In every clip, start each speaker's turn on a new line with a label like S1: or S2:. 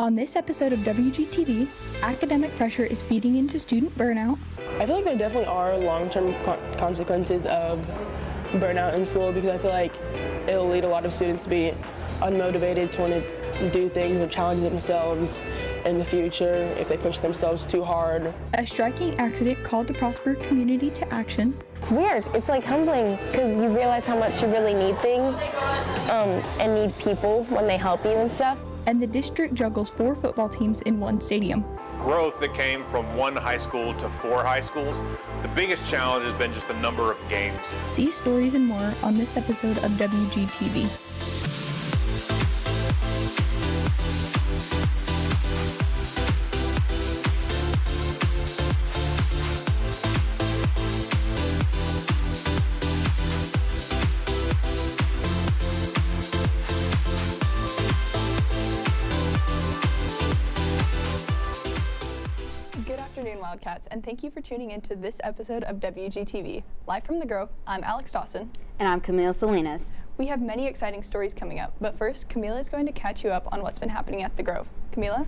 S1: On this episode of WGTV, academic pressure is feeding into student burnout.
S2: I feel like there definitely are long-term consequences of burnout in school because I feel like it'll lead a lot of students to be unmotivated, to want to do things or challenge themselves in the future if they push themselves too hard.
S1: A striking accident called the Prosper community to action.
S3: It's weird. It's like humbling because you realize how much you really need things and need people when they help you and stuff.
S1: And the district juggles 4 football teams in one stadium.
S4: Growth that came from 1 high school to 4 high schools. The biggest challenge has been just the number of games.
S1: These stories and more on this episode of WGTV. Wildcats, and thank you for tuning into this episode of WGTV. Live from the Grove, I'm Alex Dawson.
S5: And I'm Camille Salinas.
S1: We have many exciting stories coming up, but first, Camila is going to catch you up on what's been happening at the Grove. Camila?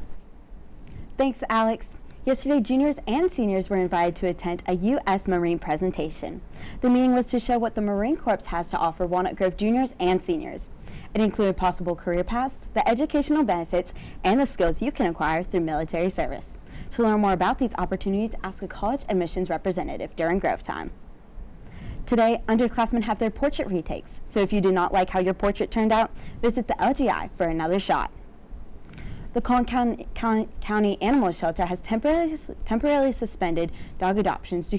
S5: Thanks, Alex. Yesterday, juniors and seniors were invited to attend a U.S. Marine presentation. The meeting was to show what the Marine Corps has to offer Walnut Grove juniors and seniors. It included possible career paths, the educational benefits, and the skills you can acquire through military service. To learn more about these opportunities, ask a college admissions representative during Grove Time. Today, underclassmen have their portrait retakes, so if you do not like how your portrait turned out, visit the LGI for another shot. The Collin County Animal Shelter has temporarily suspended dog adoptions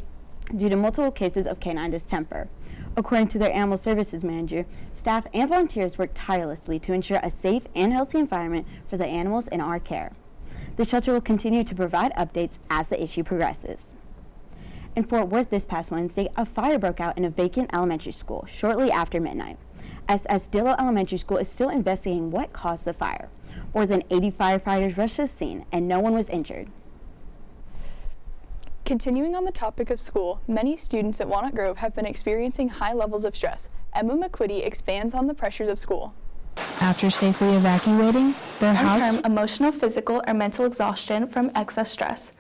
S5: due to multiple cases of canine distemper. According to their animal services manager, staff and volunteers work tirelessly to ensure a safe and healthy environment for the animals in our care. The shelter will continue to provide updates as the issue progresses. In Fort Worth this past Wednesday, a fire broke out in a vacant elementary school shortly after midnight. SS Dillo Elementary School is still investigating what caused the fire. More than 80 firefighters rushed to the scene and no one was injured.
S1: Continuing on the topic of school, many students at Walnut Grove have been experiencing high levels of stress. Emma McQuitty expands on the pressures of school.
S6: After safely evacuating their house.
S7: Long-term emotional, physical, or mental exhaustion from excess stress.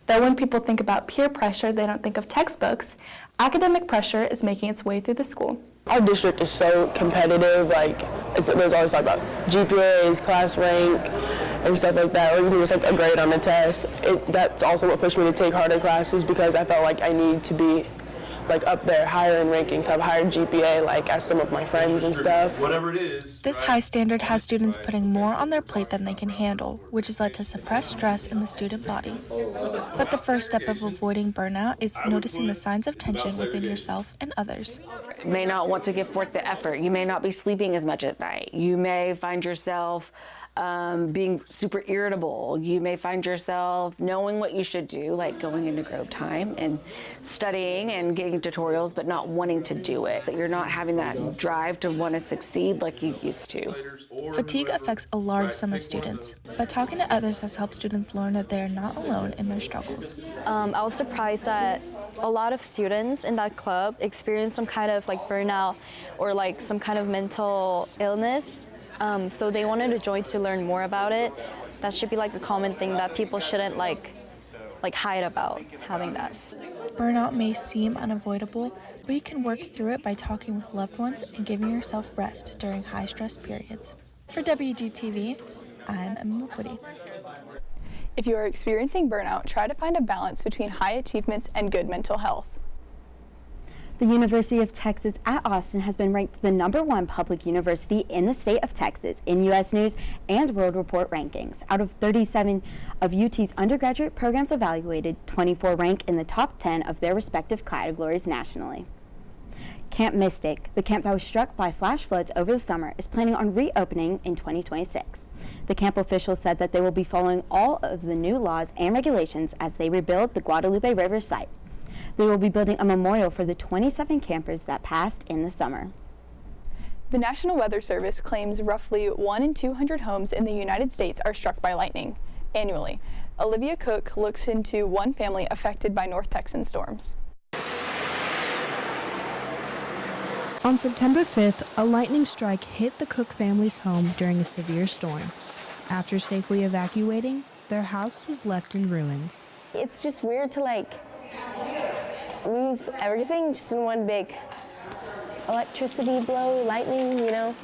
S7: Though when people think about peer pressure, they don't think of textbooks, academic pressure is making its way through the school.
S2: Our district is so competitive, like there's always talk about GPAs, class rank, and stuff like that, or even just like a grade on the test. That's also what pushed me to take harder classes because I felt like I need to be like up there higher in rankings, have higher GPA like as some of my friends and stuff.
S4: Whatever it is.
S6: This high standard has students putting more on their plate than they can handle, which has led to suppressed stress in the student body. But the first step of avoiding burnout is noticing the signs of tension within yourself and others.
S8: You may not want to give forth the effort. You may not be sleeping as much at night. You may find yourself being super irritable. You may find yourself knowing what you should do, like going into Grove Time and studying and getting tutorials, but not wanting to do it. That you're not having that drive to want to succeed like you used to.
S6: Fatigue affects a large sum of students, but talking to others has helped students learn that they are not alone in their struggles.
S9: I was surprised that a lot of students in that club experienced some kind of like burnout or like some kind of mental illness. So they wanted to join to learn more about it. That should be like a common thing that people shouldn't like hide about having that.
S6: Burnout may seem unavoidable, but you can work through it by talking with loved ones and giving yourself rest during high-stress periods. For WGTV, I'm Emma McQuitty.
S1: If you are experiencing burnout, try to find a balance between high achievements and good mental health.
S5: The University of Texas at Austin has been ranked the #1 public university in the state of Texas in U.S. News and World Report rankings. Out of 37 of UT's undergraduate programs evaluated, 24 rank in the top 10 of their respective categories nationally. Camp Mystic, the camp that was struck by flash floods over the summer, is planning on reopening in 2026. The camp officials said that they will be following all of the new laws and regulations as they rebuild the Guadalupe River site. They will be building a memorial for the 27 campers that passed in the summer.
S1: The National Weather Service claims roughly 1 in 200 homes in the United States are struck by lightning annually. Olivia Cook looks into one family affected by North Texan storms.
S10: On September 5th, a lightning strike hit the Cook family's home during a severe storm. After safely evacuating, their house was left in ruins.
S3: It's just weird to lose everything just in one big electricity blow, lightning, you know.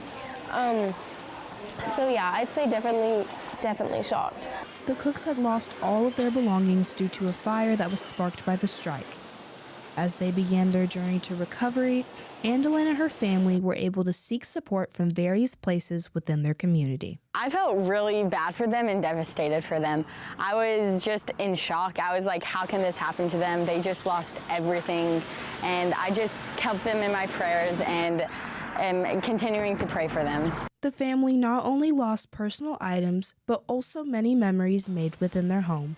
S3: So yeah, I'd say definitely shocked.
S10: The Cooks had lost all of their belongings due to a fire that was sparked by the strike. As they began their journey to recovery, Andalyn and her family were able to seek support from various places within their community.
S11: I felt really bad for them and devastated for them. I was just in shock. I was like, how can this happen to them? They just lost everything. And I just kept them in my prayers and am continuing to pray for them.
S10: The family not only lost personal items, but also many memories made within their home.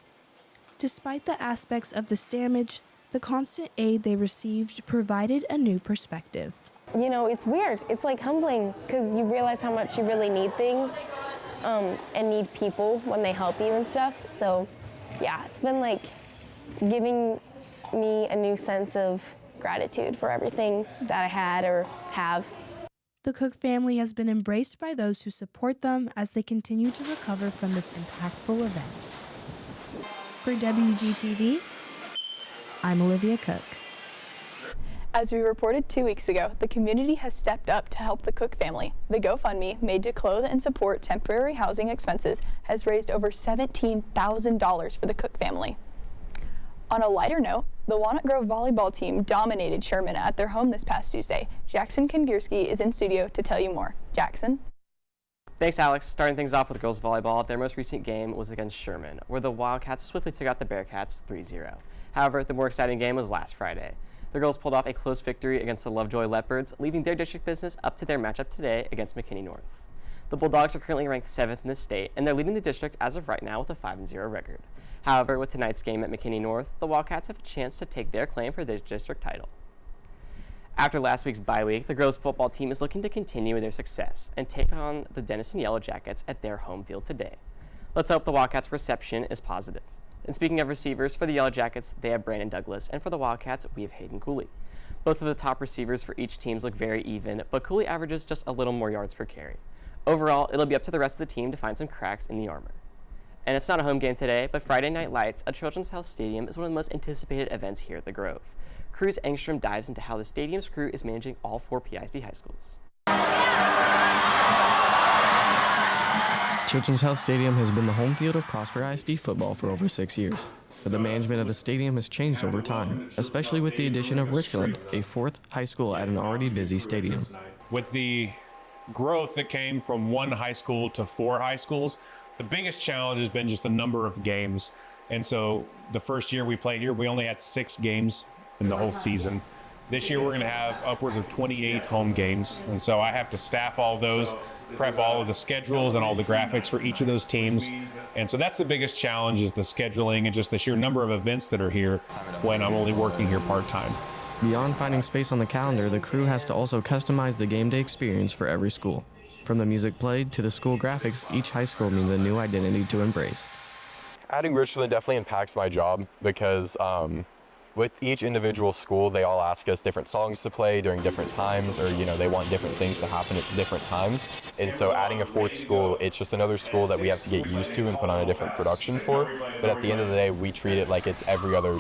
S10: Despite the aspects of this damage, the constant aid they received provided a new perspective.
S3: You know, it's weird. It's like humbling because you realize how much you really need things and need people when they help you and stuff. So yeah, it's been like giving me a new sense of gratitude for everything that I had or have.
S10: The Cook family has been embraced by those who support them as they continue to recover from this impactful event. For WGTV, I'm Olivia Cook.
S1: As we reported 2 weeks ago, the community has stepped up to help the Cook family. The GoFundMe, made to clothe and support temporary housing expenses, has raised over $17,000 for the Cook family. On a lighter note, the Walnut Grove volleyball team dominated Sherman at their home this past Tuesday. Jackson Kangierski is in studio to tell you more. Jackson?
S12: Thanks, Alex. Starting things off with girls volleyball, their most recent game was against Sherman, where the Wildcats swiftly took out the Bearcats 3-0. However, the more exciting game was last Friday. The girls pulled off a close victory against the Lovejoy Leopards, leaving their district business up to their matchup today against McKinney North. The Bulldogs are currently ranked 7th in the state, and they're leading the district as of right now with a 5-0 record. However, with tonight's game at McKinney North, the Wildcats have a chance to take their claim for the district title. After last week's bye week, the girls' football team is looking to continue their success and take on the Denison Yellow Jackets at their home field today. Let's hope the Wildcats' reception is positive. And speaking of receivers, for the Yellow Jackets, they have Brandon Douglas, and for the Wildcats, we have Hayden Cooley. Both of the top receivers for each team look very even, but Cooley averages just a little more yards per carry. Overall, it'll be up to the rest of the team to find some cracks in the armor. And it's not a home game today, but Friday Night Lights at Children's Health Stadium is one of the most anticipated events here at the Grove. Cruz Engstrom dives into how the stadium's crew is managing all 4 PISD high schools.
S13: Children's Health Stadium has been the home field of Prosper ISD football for over 6 years. But the management of the stadium has changed over time, especially with the addition of Richland, a 4th high school at an already busy stadium.
S4: With the growth that came from 1 high school to 4 high schools, the biggest challenge has been just the number of games. And so the first year we played here, we only had 6 games in the whole season. This year we're going to have upwards of 28 home games. And so I have to staff all those, prep all of the schedules and all the graphics for each of those teams. And so that's the biggest challenge, is the scheduling and just the sheer number of events that are here when I'm only working here part-time.
S13: Beyond finding space on the calendar, the crew has to also customize the game day experience for every school. From the music played to the school graphics, each high school means a new identity to embrace.
S14: Adding Richland definitely impacts my job because with each individual school, they all ask us different songs to play during different times, or they want different things to happen at different times. And so adding a 4th school, it's just another school that we have to get used to and put on a different production for. But at the end of the day, we treat it like it's every other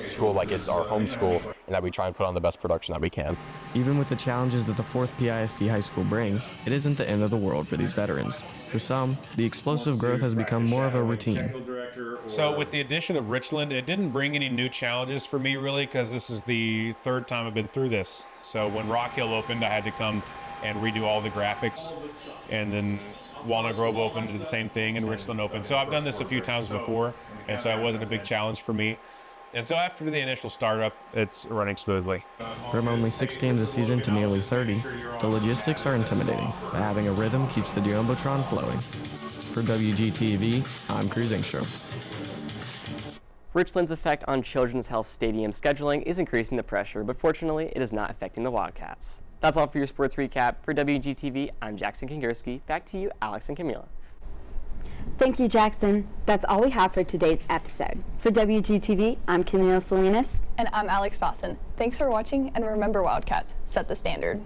S14: school, like it's our home school, and that we try and put on the best production that we can.
S13: Even with the challenges that the 4th PISD high school brings, it isn't the end of the world for these veterans. For some, the explosive growth has become more of a routine.
S4: So with the addition of Richland, it didn't bring any new challenges for me really, because this is the 3rd time I've been through this. So when Rock Hill opened, I had to come and redo all the graphics, and then Walnut Grove opened, did the same thing, and Richland opened. So I've done this a few times before, and so it wasn't a big challenge for me. And so after the initial startup, it's running smoothly.
S13: From only 6 games a season to nearly 30, the logistics are intimidating, but having a rhythm keeps the Jumbotron flowing. For WGTV, I'm Cruz Engstrom.
S12: Richland's effect on Children's Health Stadium scheduling is increasing the pressure, but fortunately, it is not affecting the Wildcats. That's all for your sports recap. For WGTV, I'm Jackson Kangierski. Back to you, Alex and Camila.
S5: Thank you, Jackson. That's all we have for today's episode. For WGTV, I'm Camila Salinas.
S1: And I'm Alex Dawson. Thanks for watching, and remember, Wildcats, set the standard.